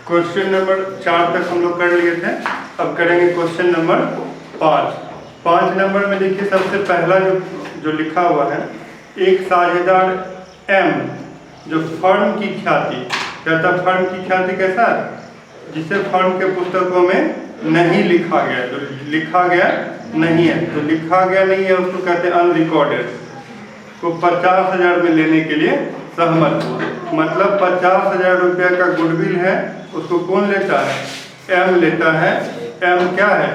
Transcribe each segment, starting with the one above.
Question number 4 तक हम लोग कर लिए थे। अब करेंगे क्वेश्चन नंबर 5। 5 नंबर में देखिए सबसे पहला जो लिखा हुआ है, एक साझेदार एम जो फर्म की ख्याति कहता, फर्म की ख्याति कैसा है, जिसे फर्म के पुस्तकों में नहीं लिखा गया, जो लिखा गया नहीं है, तो लिखा गया नहीं है उसको कहते हैं अनरिकॉर्डेड, को 50,000 में लेने के लिए सहमत हुआ। मतलब 50,000 रुपया का गुडविल है, उसको कौन लेता है? एम लेता है। एम क्या है?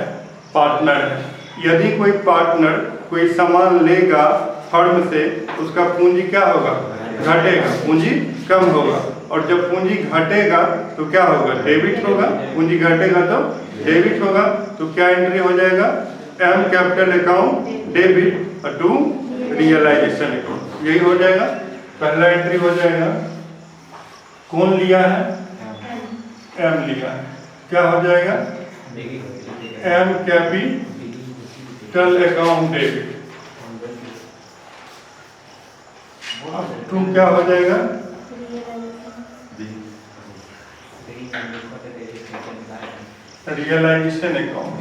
पार्टनर है। यदि कोई पार्टनर कोई सामान लेगा फर्म से, उसका पूंजी क्या होगा? घटेगा, पूंजी कम होगा। और जब पूंजी घटेगा तो क्या होगा? डेबिट होगा। पूंजी घटेगा तो डेबिट होगा। तो क्या एंट्री हो जाएगा? M capital account debit to realisation account, यही हो जाएगा, पहला एंट्री हो जाएगा। कौन लिया है? एम लिया है। क्या हो जाएगा? M capital account debit. To क्या हो जाएगा? Realisation account.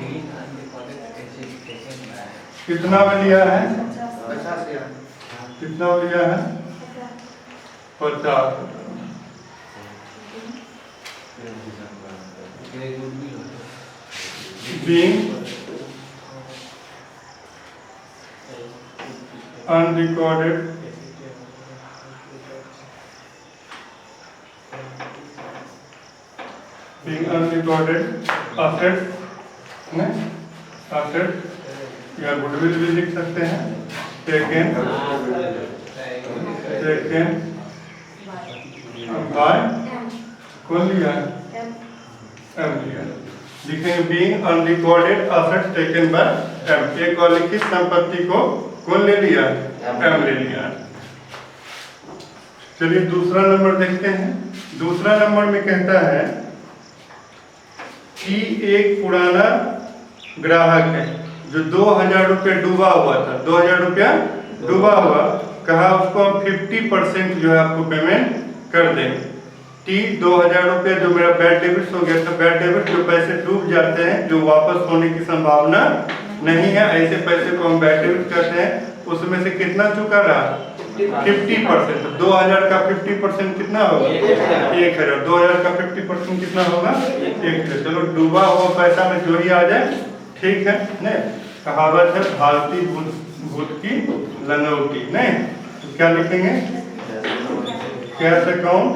कितना में लिया है? कितना लिया है? 50। being unrecorded asset, asset या गुडविल भी लिख सकते हैं। टेकन बाय कौन लिया है? एम लिया। लिखेंगे being unrecorded assets taken by M. एक और लिखिए संपत्ति को कौन ले लिया? एम ले लिया। चलिए दूसरा नंबर देखते हैं। दूसरा नंबर में कहता है कि एक पुराना ग्राहक है जो 2,000 रुपये डूबा हुआ था, 2,000 रुपया डूबा हुआ, कहा उसको हम 50% जो है आपको पेमेंट कर देंगे। टी 2,000 रुपये जो मेरा बैड डेबिट हो गया था, बैड डेबिट जो पैसे डूब जाते हैं, जो वापस होने की संभावना नहीं है, ऐसे पैसे को हम बैड डेबिट कहते हैं। उसमें से कितना चुका रहा? 50%। 2,000 का 50% कितना होगा? 1,000। 2,000 का 50% कितना होगा? 1,000। चलो डूबा हुआ पैसा में जो ही आ जाए ठीक है। नहीं, कहावत है भारतीय भूत की लंगोटी। नहीं तो क्या लिखेंगे? Cash account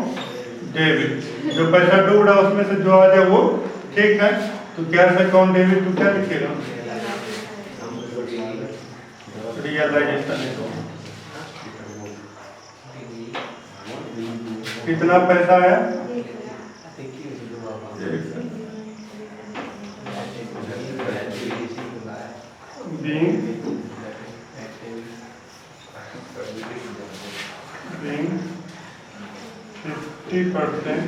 debit. जो पैसा डूब रहा उसमें से जो आ जाए वो ठीक है। तो कैश अकाउंट डेबिट तो क्या लिखेगा? Realisation account. कितना पैसा है? being 50%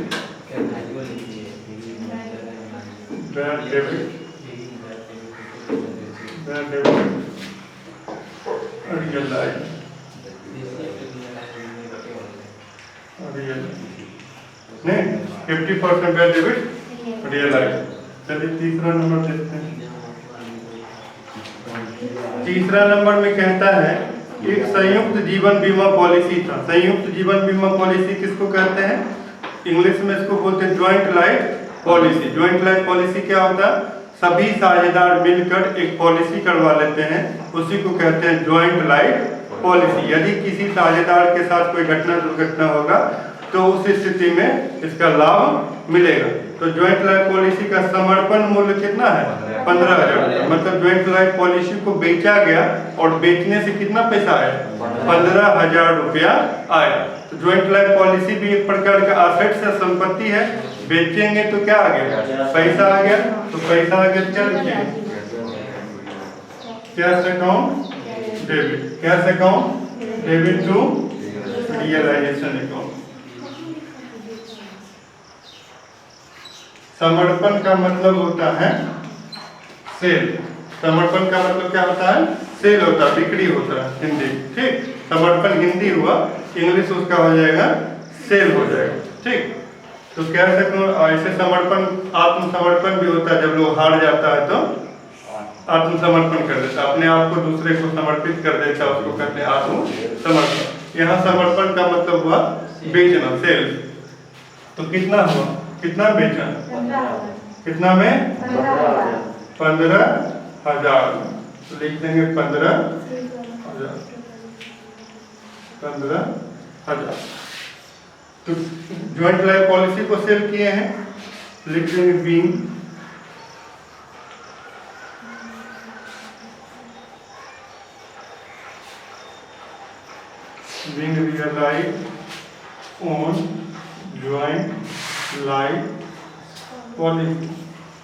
bad debit realized। नहीं 50% bad debit realized। चलिए तीसरा नंबर देखते हैं। तीसरा नंबर में कहता है एक संयुक्त जीवन बीमा पॉलिसी था। संयुक्त जीवन बीमा पॉलिसी किसको कहते हैं? इंग्लिश में इसको बोलते हैं joint life policy. Joint life policy क्या होता है? सभी साझेदार मिलकर एक पॉलिसी करवा लेते हैं, उसी को कहते हैं ज्वाइंट लाइफ पॉलिसी। यदि किसी साझेदार के साथ कोई घटना दुर्घटना होगा तो उस स्थिति में इसका लाभ मिलेगा। तो ज्वाइंट लाइफ पॉलिसी का समर्पण मूल्य कितना है? 15,000। मतलब ज्वाइंट लाइफ पॉलिसी को बेचा गया और बेचने से कितना पैसा आया? 15,000 रुपया आया। तो ज्वाइंट लाइफ पॉलिसी भी एक प्रकार का एसेट से संपत्ति है। बेचेंगे तो क्या आ गया? पैसा आ गया। तो पैसा आ गया, क्या लिखिए? Cash account debit. Cash account debit to realisation account. समर्पण का मतलब होता है सेल। समर्पण का मतलब क्या होता है? सेल होता है, बिक्री होता है हिंदी। ठीक, समर्पण हिंदी हुआ, इंग्लिश उसका हो जाएगा सेल हो जाएगा। ठीक, तो कह सकूँ ऐसे समर्पण आत्मसमर्पण भी होता है, जब लोग हार जाता है तो आत्मसमर्पण कर देता, अपने आप को दूसरे को समर्पित कर देता, उसको कहते हैं आत्मसमर्पण। यहाँ समर्पण का मतलब हुआ बेचना, सेल। तो कितना हुआ, कितना बेचा, कितना में 15,000। तो लिख देंगे 15,000, 15,000। तो ज्वाइंट लाइफ पॉलिसी को सेल किए हैं, लिख देंगे being realized on joint life policy।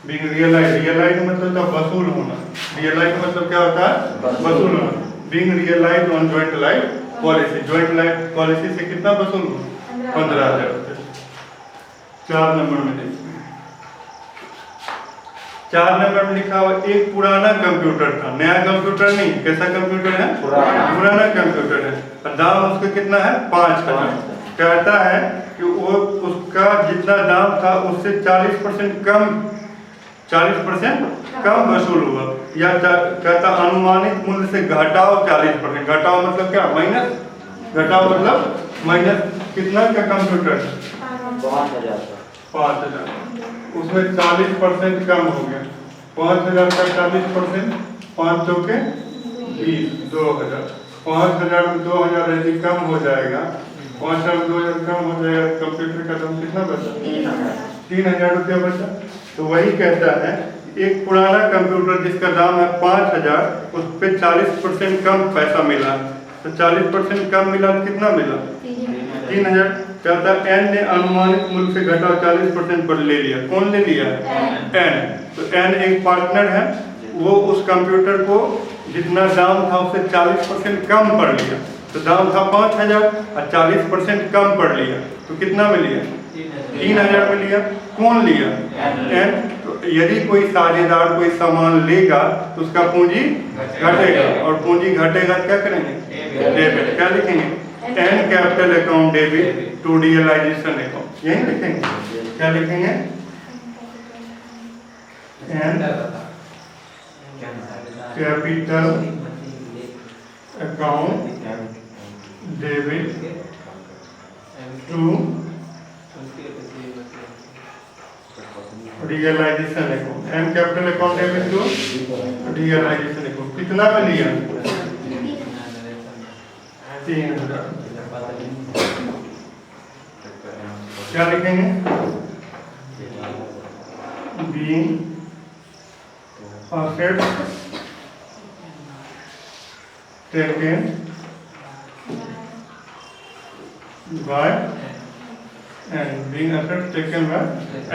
being realized मतलब था वसूल होना, realized मतलब क्या होता है, वसूल होना। being realized on joint life policy, joint life policy से कितना वसूल हुआ, 15,000 रुपये। 4 नंबर में देखिए, 4 नंबर में लिखा हुआ एक पुराना कंप्यूटर था, नया कंप्यूटर नहीं, कैसा कंप्यूटर है, पुराना कंप्यूटर है, और दाम उसका कितना है, 5,000। कहता है कि वो उसका जितना दाम था उससे 40% कम वसूल हुआ, या कहता अनुमानित मूल्य से घटाओ 40%। घटाओ मतलब क्या, माइनस, घटाओ मतलब माइनस। कितना का कंप्यूटर है, 5,000, उसमें 40% कम हो गया। 5,000 का 40%, 5 2 के 20, 2,000। 5,000 में 2,000 यदि कम हो जाएगा, 5,000 में 2,000 कम हो जाएगा, कंप्यूटर का दाम कितना बचा, 3,000 रुपया बचा। तो वही कहता है एक पुराना कंप्यूटर जिसका दाम है 5,000, उस पर 40% कम पैसा मिला, तो 40% कम मिला तो कितना मिला, 3,000। कहता है एन ने अनुमानित मूल्य से घटाओ 40% पर ले लिया। कौन ले लिया, एन। तो एन एक पार्टनर है, वो उस कंप्यूटर को जितना दाम था उससे 40% कम पड़ लिया। तो दाम था 5,000 और 40% कम पड़ लिया, तो कितना में लिया, 3,000 में लिया। कौन लिया, एन। तो यदि कोई साझेदार कोई सामान लेगा तो उसका पूंजी घटेगा, और पूंजी घटेगा क्या करेंगे, डेबिट। क्या लिखेंगे, N capital account debit to realisation account, यही लिखेंगे। क्या लिखेंगे, N capital account debit to realisation account. N capital account debit to realisation account. कितना में लिया, 3,000। क्या लिखेंगे, being assets taken by N, being assets taken by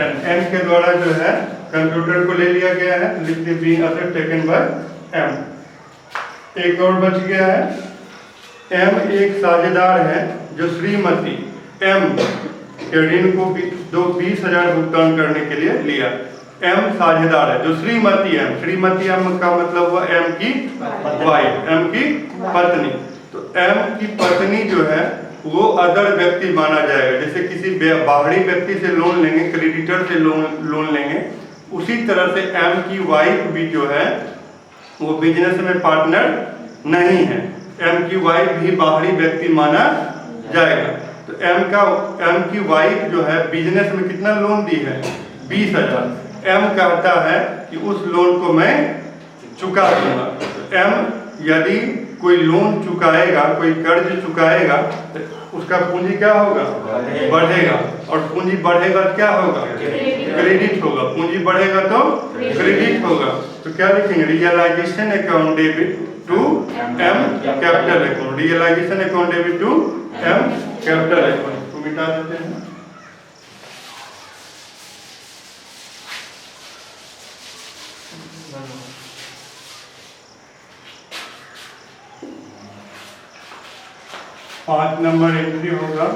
N. N के द्वारा जो है कंप्यूटर को ले लिया गया है, लिख दिए being assets taken by M. एक और बच गया है, एम एक साझेदार है जो श्रीमती एम के ऋण को 20,000 भुगतान करने के लिए लिया। एम साझेदार है जो श्रीमती एम, श्रीमती एम का मतलब हुआ एम की वाइफ, एम की पत्नी। तो एम की पत्नी जो है वो अदर व्यक्ति माना जाएगा। जैसे किसी बाहरी व्यक्ति से लोन लेंगे, क्रेडिटर से लोन लेंगे, उसी तरह से एम की वाइफ भी जो है वो बिजनेस में पार्टनर नहीं है, एम की वाइफ भी बाहरी व्यक्ति माना जाएगा। तो एम की वाइफ जो है बिजनेस में कितना लोन दी है, 20,000। एम कहता है कि उस लोन को मैं चुका दूंगा। तो एम यदि कोई लोन चुकाएगा, कोई कर्ज चुकाएगा, तो उसका पूंजी क्या होगा, बढ़ेगा, और पूंजी बढ़ेगा तो क्या होगा, क्रेडिट होगा। पूंजी बढ़ेगा तो क्रेडिट होगा। तो क्या लिखेंगे, realisation account debit to M capital account, realisation account debit to M capital account. तो मिटा देते हैं। पांच नंबर एंट्री होगा,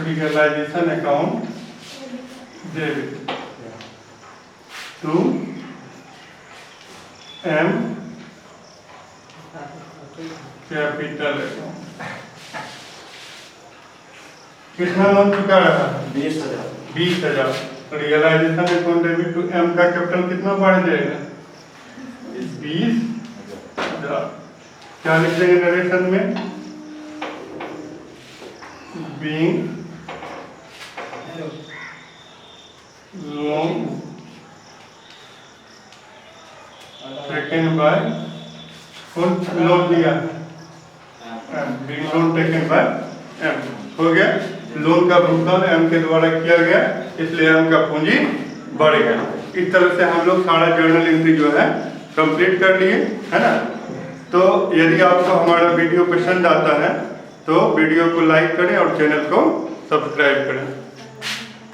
realisation account debit to M capital कितना लोन चुका रहा? 20,000। Realisation upon debit to M का कैपिटल कितना बढ़ जाएगा? 20,000। क्या लिख देंगे नरेशन में? बीइंग लोन टेकन बाय, कौन लोन दिया? Being loan taken by M. हो गया, लोन का भुगतान एम के द्वारा किया गया, इसलिए एम का पूंजी बढ़ गया। इस तरह से हम लोग सारा जर्नल एंट्री जो है कंप्लीट कर लिए, है ना। तो यदि आपको हमारा वीडियो पसंद आता है तो वीडियो को लाइक करें और चैनल को सब्सक्राइब करें।